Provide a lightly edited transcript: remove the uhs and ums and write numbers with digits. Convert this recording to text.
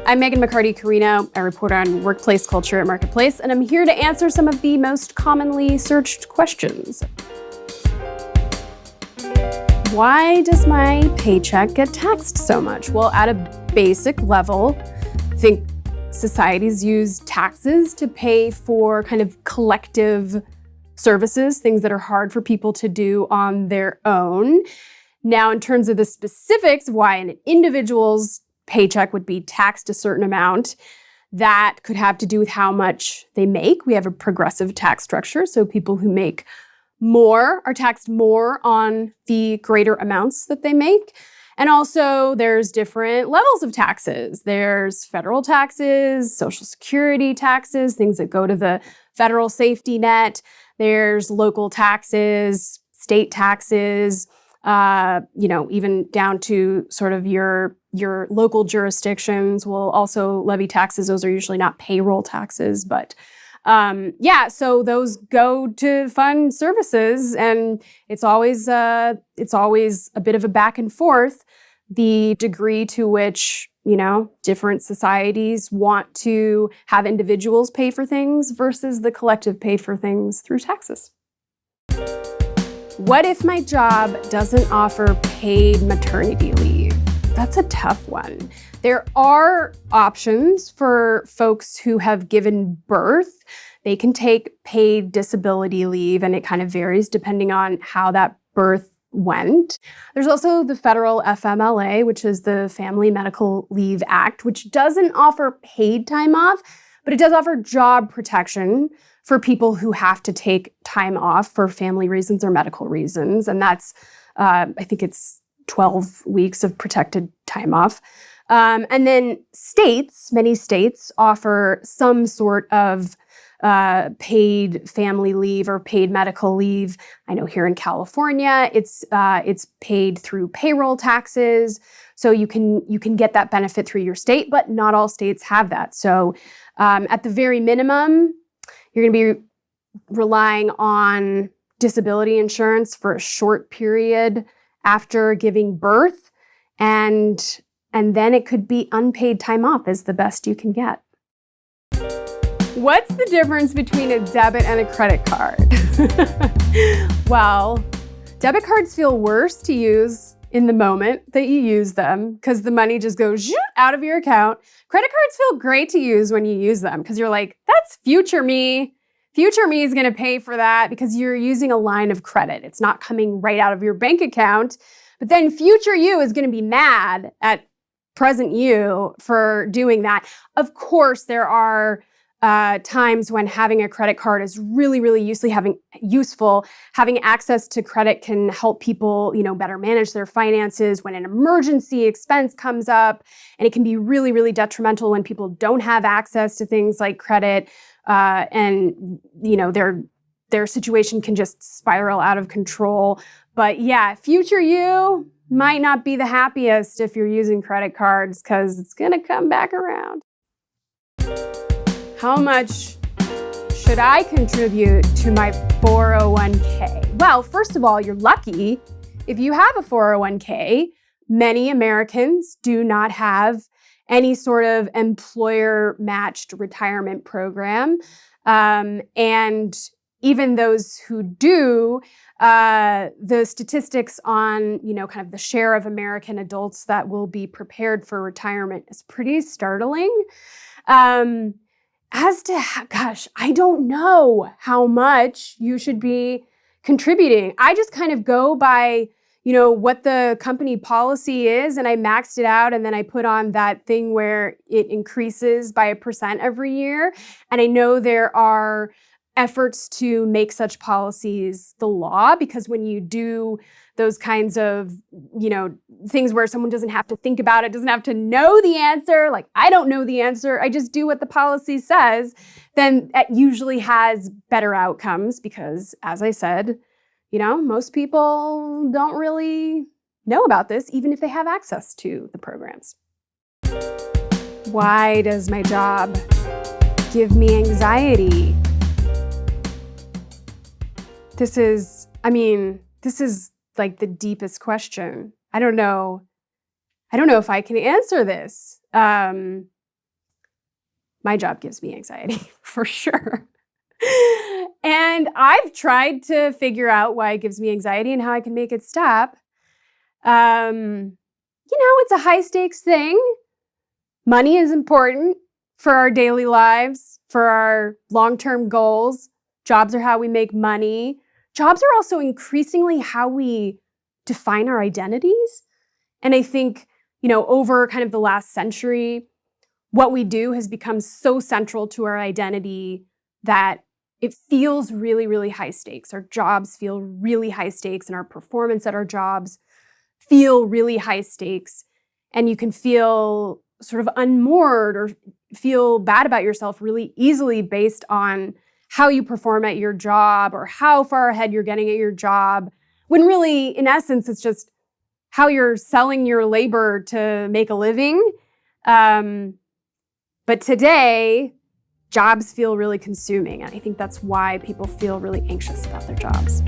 I'm Meghan McCarty Carino. I report on workplace culture at Marketplace, and I'm here to answer some of the most commonly searched questions. Why does my paycheck get taxed so much? Well, at a basic level, I think societies use taxes to pay for kind of collective services, things that are hard for people to do on their own. Now, in terms of the specifics of why an individual's paycheck would be taxed a certain amount, that could have to do with how much they make. We have a progressive tax structure, so people who make more are taxed more on the greater amounts that they make. And also, there's different levels of taxes. There's federal taxes, Social Security taxes, things that go to the federal safety net. There's local taxes, state taxes, even down to sort of your local jurisdictions will also levy taxes. Those are usually not payroll taxes, but so those go to fund services, and it's always a bit of a back and forth, the degree to which, different societies want to have individuals pay for things versus the collective pay for things through taxes. What if my job doesn't offer paid maternity leave? That's a tough one. There are options for folks who have given birth. They can take paid disability leave, and it kind of varies depending on how that birth went. There's also the federal FMLA, which is the Family Medical Leave Act, which doesn't offer paid time off, but it does offer job protection for people who have to take time off for family reasons or medical reasons. And that's, I think it's 12 weeks of protected time off. And then many states offer some sort of paid family leave or paid medical leave. I know here in California, it's paid through payroll taxes. So you can get that benefit through your state, but not all states have that. So at the very minimum, you're going to be relying on disability insurance for a short period after giving birth, and then it could be unpaid time off is the best you can get. What's the difference between a debit and a credit card? Well, debit cards feel worse to use in the moment that you use them because the money just goes out of your account. Credit cards feel great to use when you use them because you're like, that's future me. Future me is going to pay for that because you're using a line of credit. It's not coming right out of your bank account. But then future you is going to be mad at present you for doing that. Of course, there are times when having a credit card is really, really useful. Having access to credit can help people, better manage their finances when an emergency expense comes up. And it can be really, really detrimental when people don't have access to things like credit. And their situation can just spiral out of control. But yeah, future you might not be the happiest if you're using credit cards because it's going to come back around. How much should I contribute to my 401k? Well, first of all, you're lucky if you have a 401k. Many Americans do not have any sort of employer-matched retirement program. And even those who do, the statistics on, kind of the share of American adults that will be prepared for retirement is pretty startling. I don't know how much you should be contributing. I just kind of go by what the company policy is, and I maxed it out, and then I put on that thing where it increases by 1% every year. And I know there are efforts to make such policies the law, because when you do those kinds of, things where someone doesn't have to think about it, doesn't have to know the answer, like I don't know the answer, I just do what the policy says, then it usually has better outcomes because, as I said, most people don't really know about this, even if they have access to the programs. Why does my job give me anxiety? This is like the deepest question. I don't know if I can answer this. my job gives me anxiety for sure. And I've tried to figure out why it gives me anxiety and how I can make it stop. It's a high stakes thing. Money is important for our daily lives, for our long-term goals. Jobs are how we make money. Jobs are also increasingly how we define our identities. And I think, over kind of the last century, what we do has become so central to our identity that it feels really, really high stakes. Our jobs feel really high stakes, and our performance at our jobs feel really high stakes. And you can feel sort of unmoored or feel bad about yourself really easily based on how you perform at your job or how far ahead you're getting at your job, when really, in essence, it's just how you're selling your labor to make a living. But today, jobs feel really consuming. And I think that's why people feel really anxious about their jobs.